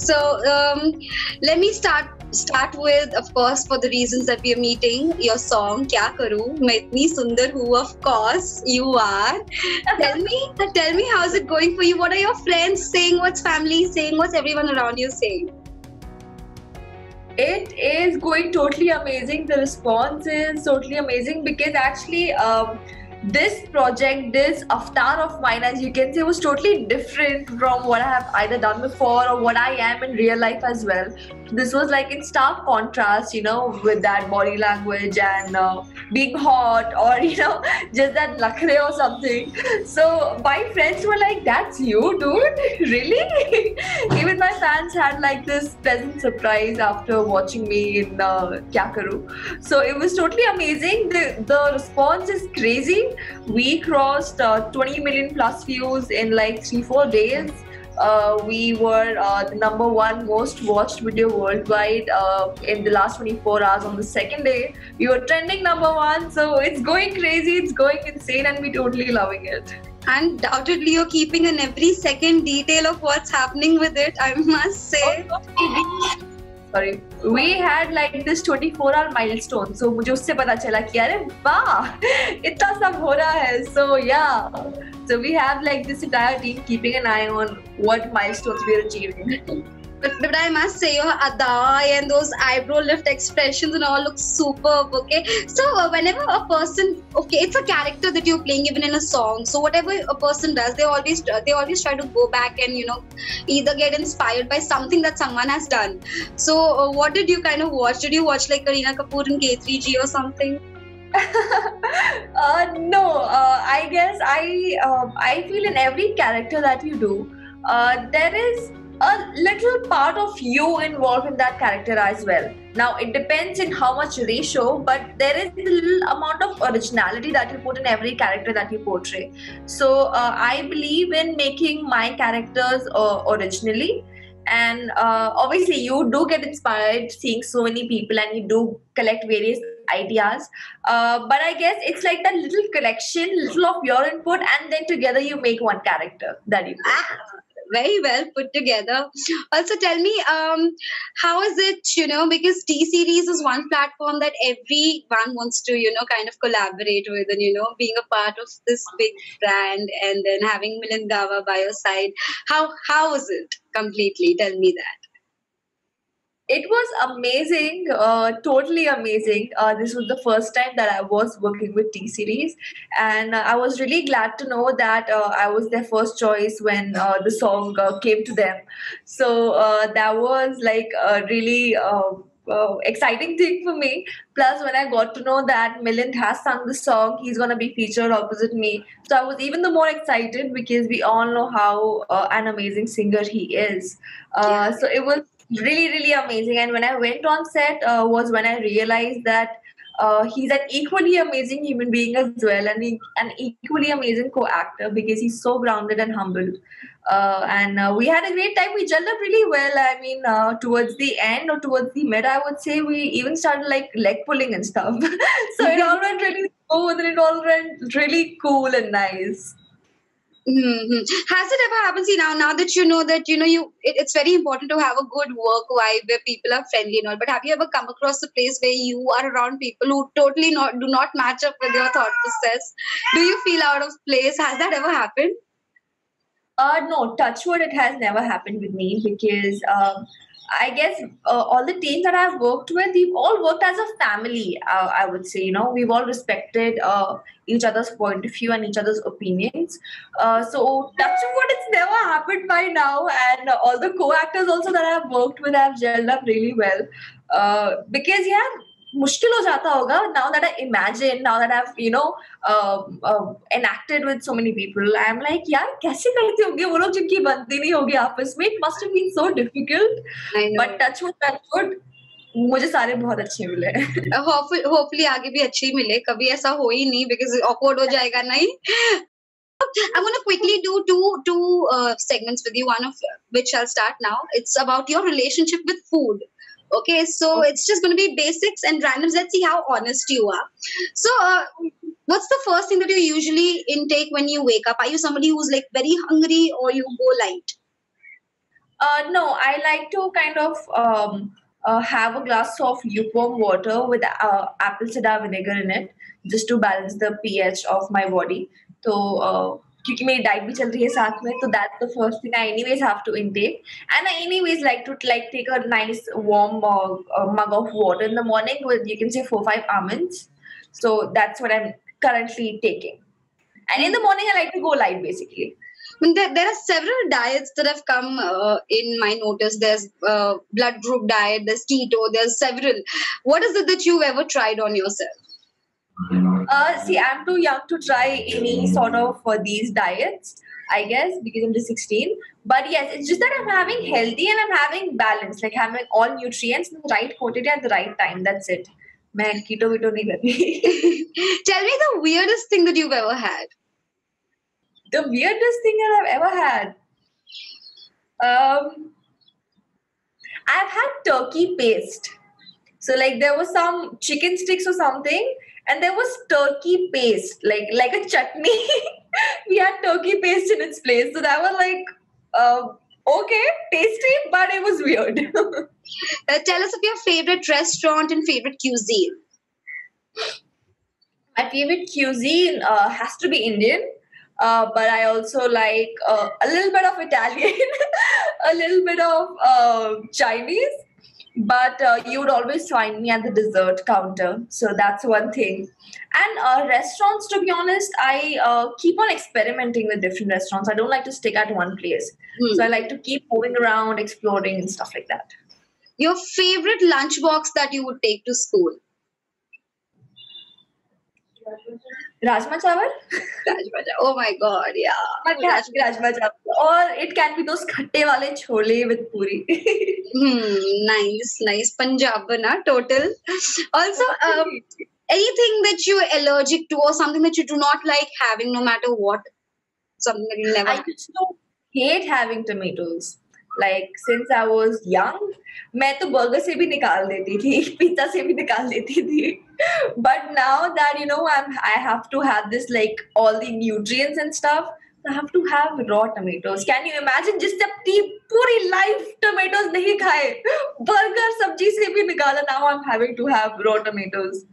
So let me start with, of course, for the reasons that we are meeting, your song Kya Karu, Main Itni Sundar Hu, of course you are. Tell me how is it going for you? What are your friends saying? What's family saying? What's everyone around you saying? It is going totally amazing. The response is totally amazing because actually this project, this avatar of mine, as you can say, was totally different from what I have either done before or what I am in real life as well. This was like in stark contrast, with that body language and being hot, or just that lakhre or something. So my friends were like, "That's you, dude? Really?" Even my fans had like this pleasant surprise after watching me in Kya Karu. So it was totally amazing. The response is crazy. We crossed 20 million plus views in like 3-4 days. We were the #1 most watched video worldwide in the last 24 hours. On the second day, we were trending #1. So it's going crazy, it's going insane, and we're totally loving it. Undoubtedly, you're keeping an every second detail of what's happening with it, I must say. Sorry, we had like this 24-hour milestone. So मुझे उससे पता चला कि अरे वाह इतना सब हो रहा है. So yeah, so we have like this entire team keeping an eye on what milestones we are achieving. But I must say, your ada and those eyebrow lift expressions and all look superb, okay? So whenever a person, okay, it's a character that you're playing even in a song. So whatever a person does, they always try to go back and, either get inspired by something that someone has done. So what did you kind of watch? Did you watch like Kareena Kapoor in K3G or something? No, I guess I feel in every character that you do, there is a little part of you involved in that character as well. Now it depends in how much ratio, but there is a little amount of originality that you put in every character that you portray. So I believe in making my characters originally. And obviously you do get inspired seeing so many people and you do collect various ideas, but I guess it's like that little collection, little of your input, and then together you make one character that you put. Very well put together. Also, tell me, how is it, because T-Series is one platform that everyone wants to, kind of collaborate with, and, being a part of this big brand and then having Milind Gava by your side. How is it completely? Tell me that. It was amazing, totally amazing. This was the first time that I was working with T-Series, and I was really glad to know that I was their first choice when the song came to them. So that was like a really exciting thing for me. Plus, when I got to know that Milind has sung the song, he's gonna be featured opposite me. So I was even the more excited because we all know how an amazing singer he is. So it was really amazing. And when I went on set was when I realized that he's an equally amazing human being as well, and an equally amazing co-actor because he's so grounded and humble. And we had a great time. We gelled up really well. I mean, towards the end or towards the mid, I would say we even started like leg pulling and stuff. So it all went really smooth and it all went really cool and nice. Mm-hmm. Has it ever happened? See, now that you know that it's very important to have a good work vibe where people are friendly and all. But have you ever come across a place where you are around people who totally do not match up with your thought process? Do you feel out of place? Has that ever happened? No, touch wood, it has never happened with me because I guess all the teams that I've worked with, we've all worked as a family, I would say. We've all respected each other's point of view and each other's opinions. So touch wood, it's never happened by now. And all the co-actors also that I've worked with have gelled up really well. Because, मुश्किल हो जाता होगा now that I imagine, now that I've enacted with so many people. I'm like, यार कैसे करते होंगे वो लोग जिनकी बनती नहीं होगी आपस में. It must have been so difficult. But touch wood, मुझे सारे बहुत अच्छे मिले. Hopefully आगे भी अच्छे ही मिले. कभी ऐसा हो ही नहीं because awkward हो जाएगा नहीं. I'm going to quickly do two segments with you, one of which I'll start now. It's about your relationship with food. Okay, so it's just going to be basics and randoms. Let's see how honest you are. So, what's the first thing that you usually intake when you wake up? Are you somebody who's like very hungry or you go light? No, I like to kind of have a glass of lukewarm water with apple cider vinegar in it, just to balance the pH of my body. So, क्योंकि मेरी diet भी चल रही है साथ में, तो that's the first thing I anyways have to intake. And I anyways like to like take a nice warm mug of water in the morning with, you can say, 4 5 almonds. So that's what I'm currently taking. And in the morning I like to go light basically. I mean, there are several diets that have come in my notice. There's blood group diet, there's keto, there's several. What is it that you've ever tried on yourself? See, I'm too young to try any sort of these diets, I guess, because I'm just 16. But yes, it's just that I'm having healthy and I'm having balance, like having all nutrients in the right quantity at the right time. That's it. Man, keto vito nahi karni. Tell me the weirdest thing that you've ever had. The weirdest thing that I've ever had. I've had turkey paste. So like there was some chicken sticks or something, and there was turkey paste, like a chutney. We had turkey paste in its place. So that was like okay, tasty, but it was weird. Tell us of your favorite restaurant and favorite cuisine. My favorite cuisine has to be Indian. But I also like a little bit of Italian, a little bit of Chinese. But you would always find me at the dessert counter. So that's one thing. And restaurants, to be honest, I keep on experimenting with different restaurants. I don't like to stick at one place. So I like to keep moving around, exploring, and stuff like that. Your favorite lunchbox that you would take to school? Rajma chawal? Rajma chawal. Oh my god, yeah. Rajma chawal. Or it can be those khatte wale chole with puri. Nice. Punjab na total. Also, anything that you're allergic to or something that you do not like having no matter what? Something that you never... I used to hate having tomatoes. Like since I was young, मैं तो burger से भी निकाल देती थी, pizza से भी निकाल देती थी. But now that I have to have this like all the nutrients and stuff, I have to have raw tomatoes. Can you imagine? जिससे अपनी पूरी life tomatoes नहीं खाए, burger सब्जी से भी निकाला. Now I'm having to have raw tomatoes.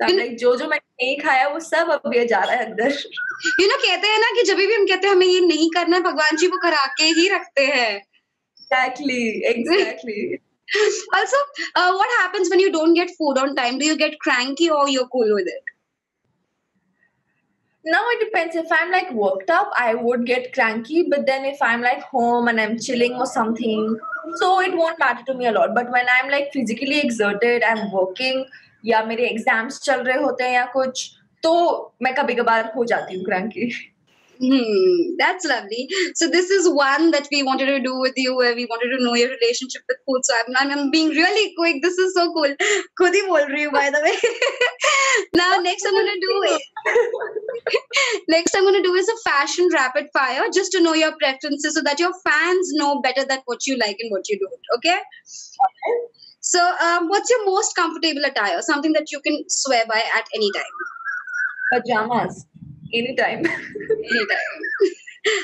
So I'm like जो मैं नहीं खाया वो सब अब ये जा रहा है अंदर. कहते हैं ना कि जब भी हम कहते हैं हमें ये नहीं करना है, भगवान जी वो करा के ही रखते हैं. Exactly. Also, what happens when you don't get food on time? Do you get cranky or you're cool with it? Now it depends. If I'm like worked up, I would get cranky. But then if I'm like home and I'm chilling or something, so it won't matter to me a lot. But when I'm like physically exerted, I'm working, या मेरे exams चल रहे होते हैं या कुछ, तो मैं कभी कभार हो जाती हूँ cranky. That's lovely. So this is one that we wanted to do with you, where we wanted to know your relationship with food. So I'm being really quick. This is so cool. खुद ही बोल रही हूँ, by the way. Now next I'm gonna do is a fashion rapid fire, just to know your preferences, so that your fans know better that what you like and what you don't. Okay. So what's your most comfortable attire? Something that you can swear by at any time. Pajamas. Anytime.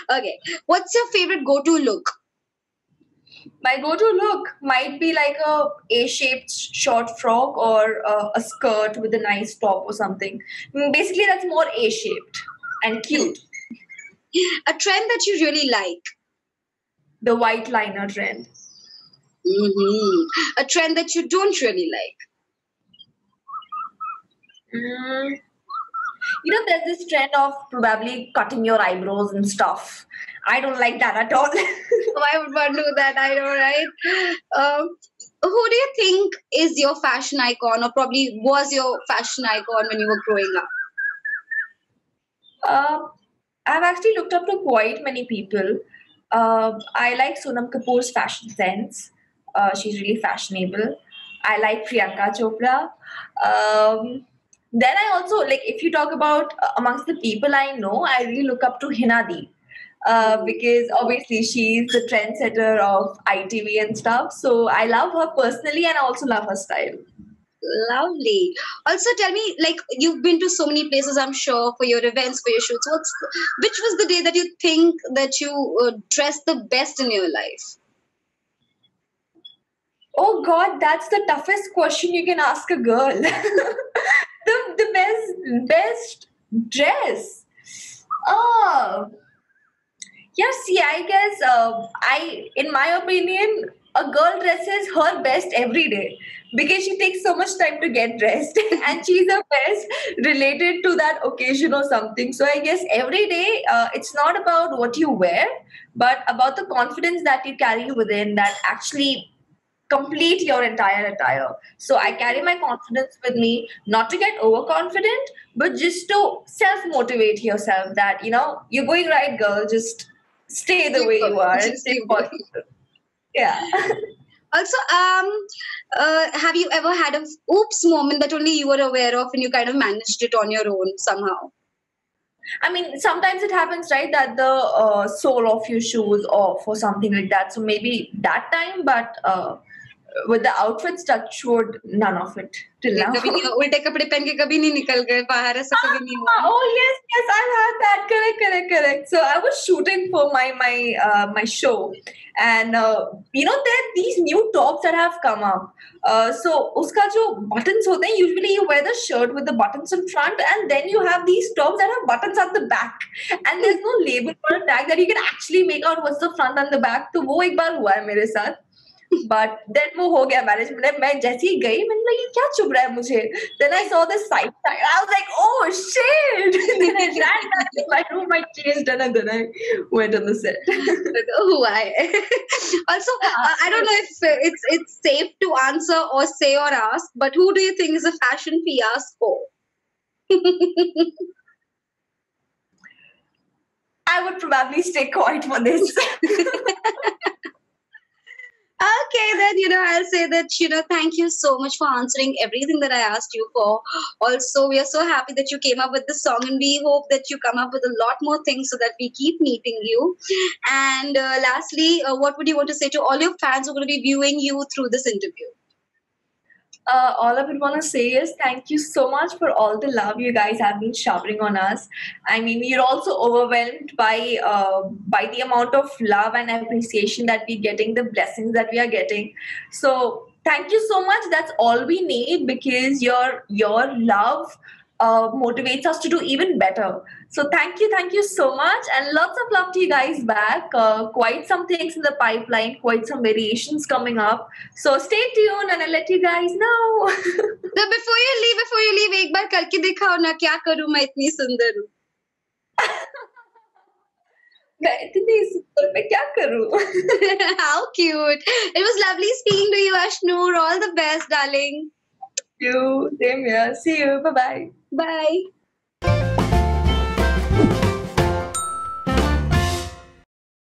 Okay. What's your favorite go-to look? My go-to look might be like a A-shaped short frock or a skirt with a nice top or something. Basically, that's more A-shaped and cute. A trend that you really like? The white liner trend. A trend that you don't really like? There's this trend of probably cutting your eyebrows and stuff. I don't like that at all. Why would one do that? I know, right? Who do you think is your fashion icon, or probably was your fashion icon when you were growing up? I've actually looked up to quite many people. I like Sonam Kapoor's fashion sense. She's really fashionable. I like Priyanka Chopra. Then I also, like, if you talk about amongst the people I know, I really look up to Hinadi. Because obviously she's the trendsetter of ITV and stuff. So I love her personally, and I also love her style. Lovely. Also, tell me, like, you've been to so many places, I'm sure, for your events, for your shoots. Which was the day that you think that you dressed the best in your life? Oh God, that's the toughest question you can ask a girl. The best dress. Oh, yeah. See, I guess in my opinion, a girl dresses her best every day because she takes so much time to get dressed, and she's her best related to that occasion or something. So I guess every day, it's not about what you wear, but about the confidence that you carry within that actually complete your entire attire. So I carry my confidence with me, not to get overconfident, but just to self motivate yourself that, you're going right, girl, just stay the Keep way you going. are and Just stay keep going. positive. Yeah. Also, have you ever had a oops moment that only you were aware of and you kind of managed it on your own somehow? I mean, sometimes it happens, right, that the sole of your shoe is off or something like that. So maybe that time, but with the outfits, touch wood, none of it till Okay, now. कभी नहीं उल्टे कपड़े पहन के कभी नहीं निकल गए बाहर ऐसा कभी नहीं हुआ है? Oh yes, yes, I've had that. Correct. So I was shooting for my show, and there are these new tops that have come up. So uska jo buttons hote hain, usually you wear the shirt with the buttons in front, and then you have these tops that have buttons at the back, and there's no label or a tag that you can actually make out what's the front and the back. तो वो एक बार हुआ है मेरे साथ. But then वो हो गया मैनेज मैं जैसे ही गई मैंने लगा ये क्या चुभ रहा है मुझे. Then I saw this side tag. I was like, oh shit. Then I ran back to my room, I changed and then I went on the set. Why? Also, I don't know if it's safe to answer or say or ask, but who do you think is a fashion fiasco? I would probably stay quiet for this. Okay, then, I'll say that, thank you so much for answering everything that I asked you for. Also, we are so happy that you came up with this song, and we hope that you come up with a lot more things so that we keep meeting you. And lastly, what would you want to say to all your fans who are going to be viewing you through this interview? All I would want to say is thank you so much for all the love you guys have been showering on us. I mean, we're also overwhelmed by the amount of love and appreciation that we're getting, the blessings that we are getting. So thank you so much. That's all we need because your love motivates us to do even better. So thank you so much, and lots of love to you guys back. Quite some things in the pipeline, quite some variations coming up. So stay tuned, and I'll let you guys know. So before you leave, एक बार करके दिखाओ ना क्या करूँ मैं इतनी सुंदर हूँ. मैं इतनी सुंदर मैं क्या करूँ? How cute! It was lovely speaking to you, Ashnoor. All the best, darling. You same here. See you. Bye bye. Bye.